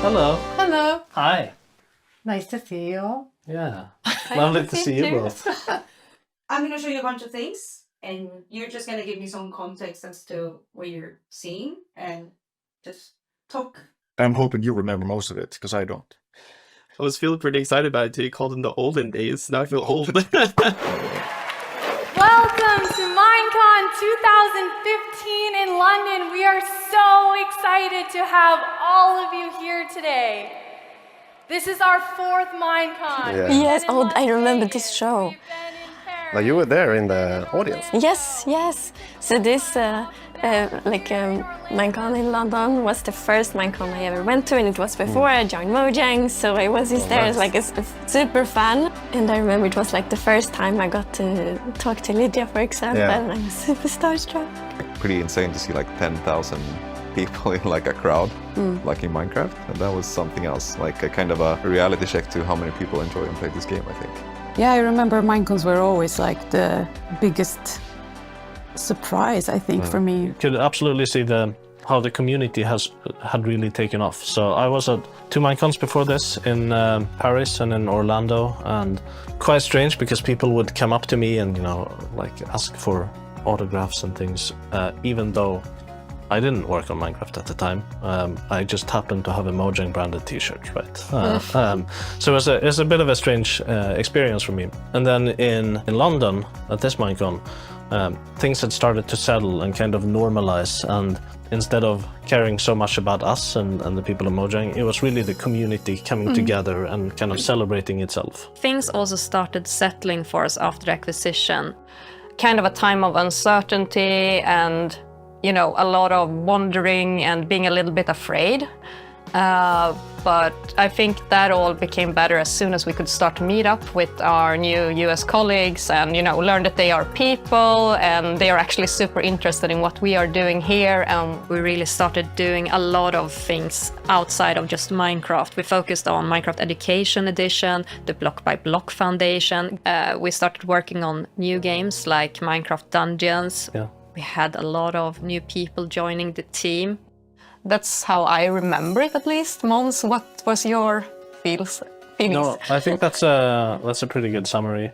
Hello. Hello. Hi. Nice to see you. Yeah. Lovely to see you both. I'm going to show you a bunch of things, and you're just going to give me some context as to what you're seeing, and just talk. I'm hoping you remember most of it, because I don't. I was feeling pretty excited about it till you called in the olden days. Now I feel old. Welcome to Minecon 2015 in London. We are so excited to have all of you here today. This is our 4th Minecon. Yeah. Yes, oh, I remember this show. Like you were there in the audience. Yes, yes. So this Minecon in London was the first Minecon I ever went to, and it was before I joined Mojang, so I was just there as like a super fan. And I remember it was like the first time I got to talk to Lydia, for example, and I was super starstruck. Pretty insane to see like 10,000 people in like a crowd, like in Minecraft, and that was something else, like a kind of a reality check to how many people enjoy and play this game, I think. Yeah, I remember Minecons were always like the biggest surprise, I think, for me. You could absolutely see how the community had really taken off. So I was at 2 Minecons before this in Paris and in Orlando, and quite strange because people would come up to me and like ask for autographs and things, even though I didn't work on Minecraft at the time. I just happened to have a Mojang branded t-shirt, right? So it was a bit of a strange experience for me. And then in London, at this Minecon, things had started to settle and kind of normalize. And instead of caring so much about us and the people of Mojang, it was really the community coming together and kind of celebrating itself. Things also started settling for us after the acquisition. Kind of a time of uncertainty and a lot of wondering and being a little bit afraid. But I think that all became better as soon as we could start to meet up with our new US colleagues and, learn that they are people and they are actually super interested in what we are doing here. And we really started doing a lot of things outside of just Minecraft. We focused on Minecraft Education Edition, the Block by Block Foundation. We started working on new games like Minecraft Dungeons. Yeah. We had a lot of new people joining the team. That's how I remember it, at least. Måns, what was your feelings? No, I think that's a pretty good summary.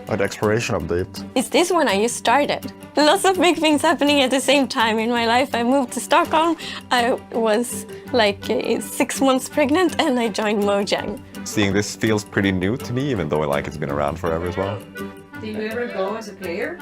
The exploration update. Is this when I just started? Lots of big things happening at the same time in my life. I moved to Stockholm. I was like 6 months pregnant and I joined Mojang. Seeing this feels pretty new to me, even though like it's been around forever as well. Do you ever go as a player?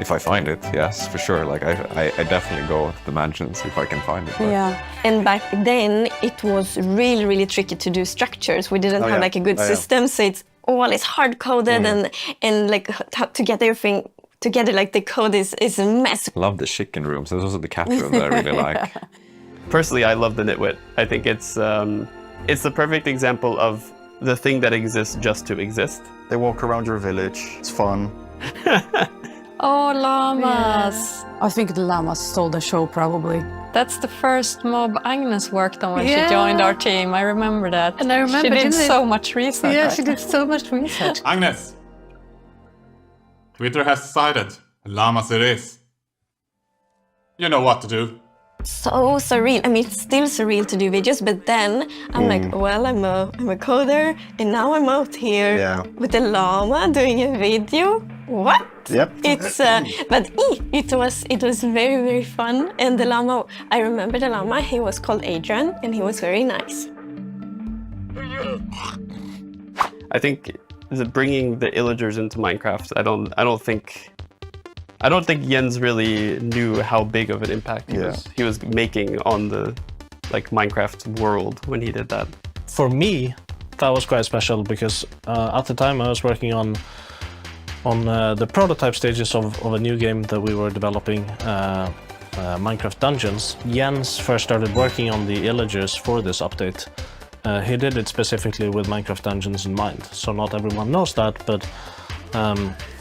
If I find it, yes, for sure. Like I definitely go to the mansions if I can find it. But... Yeah. And back then it was really, really tricky to do structures. We didn't have like a good system, so it's hard coded and like to get everything together, like the code is a mess. Love the chicken rooms. There's also the cat room that I really like. Personally, I love the Nitwit. I think it's the perfect example of the thing that exists just to exist. They walk around your village. It's fun. Oh, llamas! Yeah. I think the llamas stole the show, probably. That's the first mob Agnes worked on when she joined our team. I remember that. And I remember she did so much research. Yeah, she did so much research. Agnes! Twitter has decided llamas it is. You know what to do. So surreal. I mean, it's still surreal to do videos, but then I'm like, well, I'm a coder, and now I'm out here with a llama doing a video. What? Yep. It's but it was very, very fun. And the llama, I remember the llama. He was called Adrian, and he was very nice. I think bringing the illagers into Minecraft, I don't think Jens really knew how big of an impact he was making on the Minecraft world when he did that. For me, that was quite special because at the time I was working on the prototype stages of a new game that we were developing, Minecraft Dungeons. Jens first started working on the illagers for this update. He did it specifically with Minecraft Dungeons in mind, so not everyone knows that, but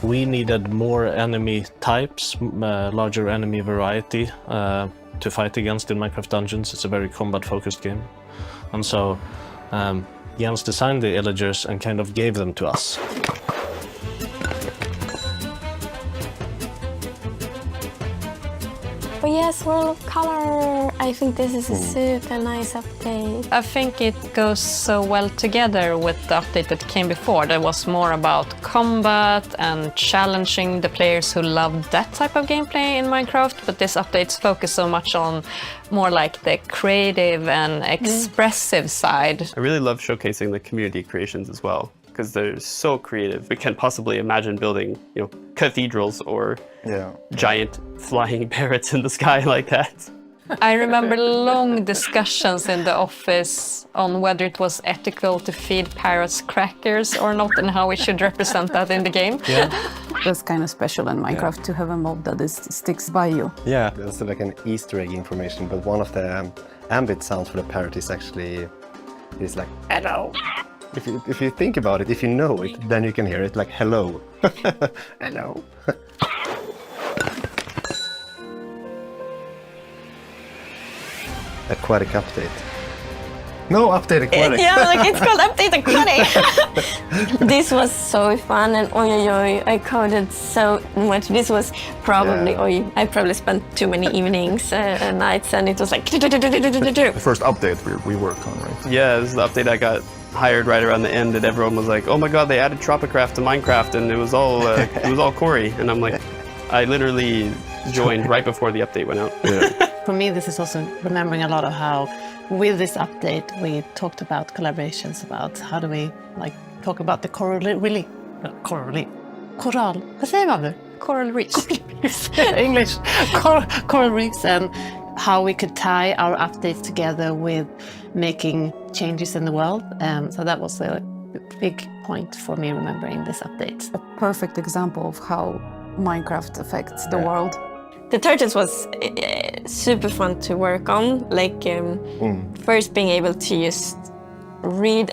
we needed more enemy types, larger enemy variety to fight against in Minecraft Dungeons. It's a very combat-focused game. And so Jens designed the illagers and kind of gave them to us. Oh yes, World of Color. I think this is a super nice update. I think it goes so well together with the update that came before. That was more about combat and challenging the players who loved that type of gameplay in Minecraft. But this update's focus so much on more like the creative and expressive side. I really love showcasing the community creations as well, because they're so creative. We can't possibly imagine building, cathedrals or giant flying parrots in the sky like that. I remember long discussions in the office on whether it was ethical to feed parrots crackers or not, and how we should represent that in the game. Yeah. That's kind of special in Minecraft to have a mob that sticks by you. Yeah, that's like an Easter egg information, but one of the ambient sounds for the parrot is actually like hello. If you think about it, if you know it, then you can hear it like hello. Hello. Aquatic update. No, update aquatic. Yeah, it's called update aquatic. This was so fun, and I coded so much. This was probably, I probably spent too many evenings and nights, and it was like. The first update we worked on, right? Yeah, this is the update I got hired right around the end, and everyone was like, "Oh my god, they added Tropicraft to Minecraft," and it was all Corey, and I'm like, I literally joined right before the update went out. Yeah. For me, this is also remembering a lot of how, with this update, we talked about collaborations, about how do we talk about the coral reefs. English. Coral reefs, and how we could tie our updates together with making changes in the world. So that was a big point for me remembering this update. A perfect example of how Minecraft affects the world. The turtles was super fun to work on. First being able to just read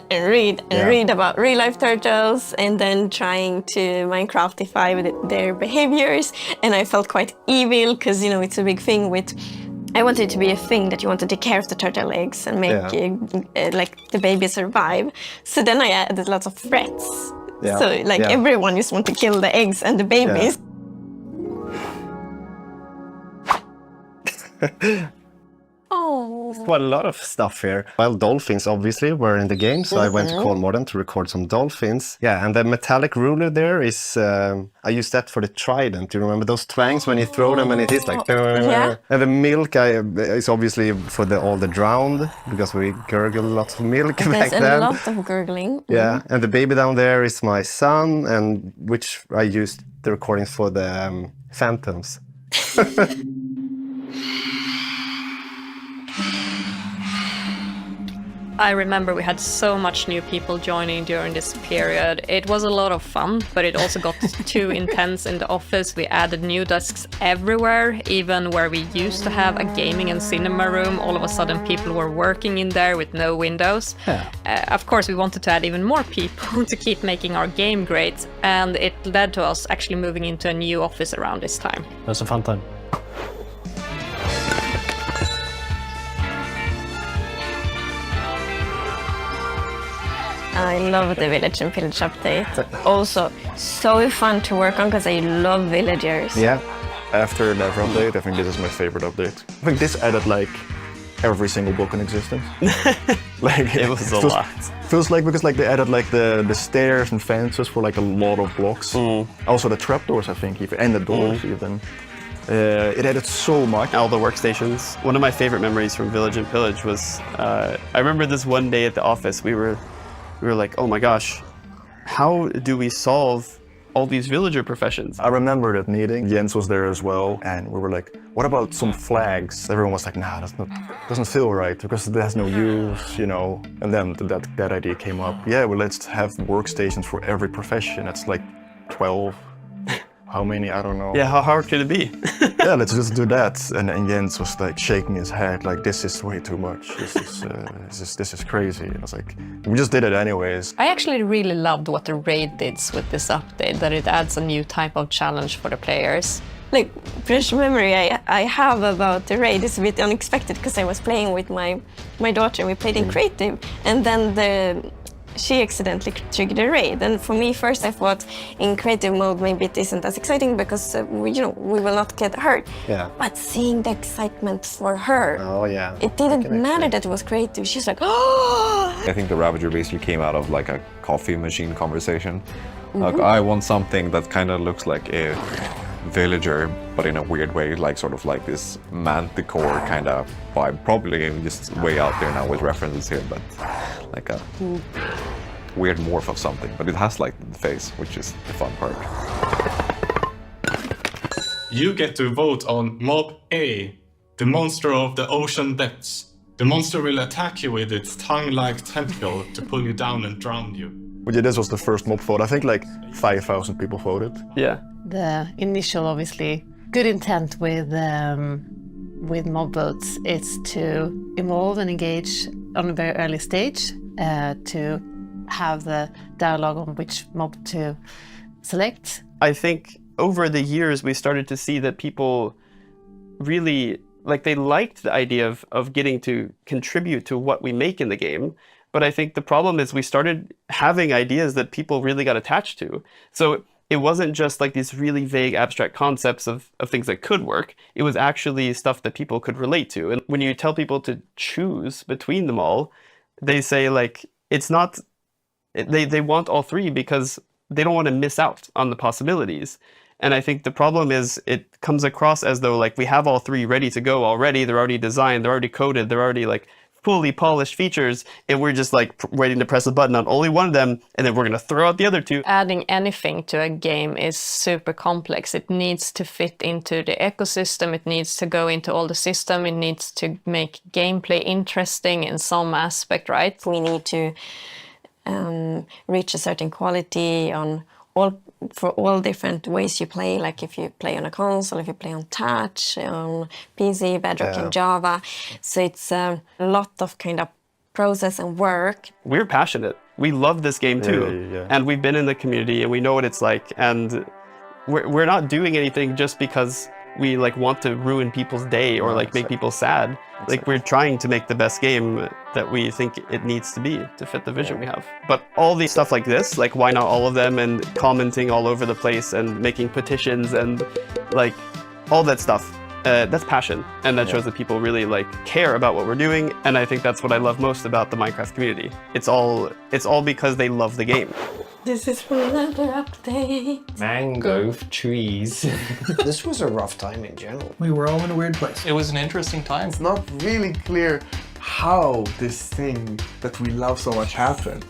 about real life turtles, and then trying to Minecraftify their behaviors. And I felt quite evil because it's a big thing with. I wanted it to be a thing that you want to take care of the turtle eggs and make the baby survive. So then I added lots of threats. Yeah. So everyone just want to kill the eggs and the babies. Oh, quite a lot of stuff here. Well, dolphins obviously were in the game, so I went to Kolmården to record some dolphins. Yeah, and the metallic ruler there is, I used that for the trident. Do you remember those twangs when you throw them and it is like... Yeah. And the milk is obviously for all the drowned, because we gurgle lots of milk back then. There's a lot of gurgling. Yeah, and the baby down there is my son, and which I used the recordings for the phantoms. I remember we had so much new people joining during this period. It was a lot of fun, but it also got too intense in the office. We added new desks everywhere, even where we used to have a gaming and cinema room. All of a sudden people were working in there with no windows. Of course, we wanted to add even more people to keep making our game great, and it led to us actually moving into a new office around this time. It was a fun time. I love the village and pillage update. Also, so fun to work on because I love villagers. Yeah. After that update, I think this is my favorite update. I think this added every single block in existence. It was a lot. Feels because they added the stairs and fences for a lot of blocks. Also the trapdoors, I think, even, and the doors even. It added so much. All the workstations. One of my favorite memories from Village and Pillage was, I remember this one day at the office, we were like, oh my gosh, how do we solve all these villager professions? I remember that meeting. Jens was there as well, and we were like, what about some flags? Everyone was like, nah, doesn't feel right because it has no use, And then that idea came up. Yeah, well, let's have workstations for every profession. That's 12. How many? I don't know. Yeah, how hard could it be? Yeah, let's just do that. And Jens was shaking his head this is way too much. This is crazy. And I was like, we just did it anyways. I actually really loved what the raid did with this update, that it adds a new type of challenge for the players. Fresh memory I have about the raid is a bit unexpected because I was playing with my daughter and we played in creative, and then she accidentally triggered a raid. And for me, first I thought in creative mode maybe it isn't as exciting because we will not get hurt. Yeah. But seeing the excitement for her, Oh yeah. it didn't matter that it was creative. She's like, oh! I think the Ravager basically came out of like a coffee machine conversation. Like, I want something that kind of looks like a villager, but in a weird way, like sort of like this manticore kind of vibe. Probably just way out there now with references here, but like a weird morph of something. But it has like the face, which is the fun part. You get to vote on Mob A, the monster of the ocean depths. The monster will attack you with its tongue-like tentacle to pull you down and drown you. But yeah, this was the first mob vote. I think like 5,000 people voted. Yeah. The initial, obviously, good intent with mob votes is to involve and engage on a very early stage, to have the dialogue on which mob to select. I think over the years we started to see that people really, like, they liked the idea of getting to contribute to what we make in the game. But I think the problem is we started having ideas that people really got attached to. So it wasn't just like these really vague abstract concepts of things that could work. It was actually stuff that people could relate to. And when you tell people to choose between them all, they say like, it's not, they want all three because they don't want to miss out on the possibilities. And I think the problem is it comes across as though like we have all three ready to go already. They're already designed, they're already coded, they're already like fully polished features, and we're just like waiting to press a button on only one of them, and then we're going to throw out the other two. Adding anything to a game is super complex. It needs to fit into the ecosystem, it needs to go into all the system, it needs to make gameplay interesting in some aspect, right? We need to reach a certain quality for all different ways you play, like if you play on a console, if you play on touch, on PC, Bedrock and Java. So it's a lot of kind of process and work. We're passionate. We love this game too. And we've been in the community and we know what it's like. And we're not doing anything just because we like want to ruin people's day or like make people sad. Like we're trying to make the best game that we think it needs to be to fit the vision we have. But all these stuff like this, like why not all of them, and commenting all over the place and making petitions and like all that stuff, that's passion. And that shows that people really like care about what we're doing. And I think that's what I love most about the Minecraft community. It's all because they love the game. This is another update. Mango trees. This was a rough time in general. We were all in a weird place. It was an interesting time. It's not really clear how this thing that we love so much happened.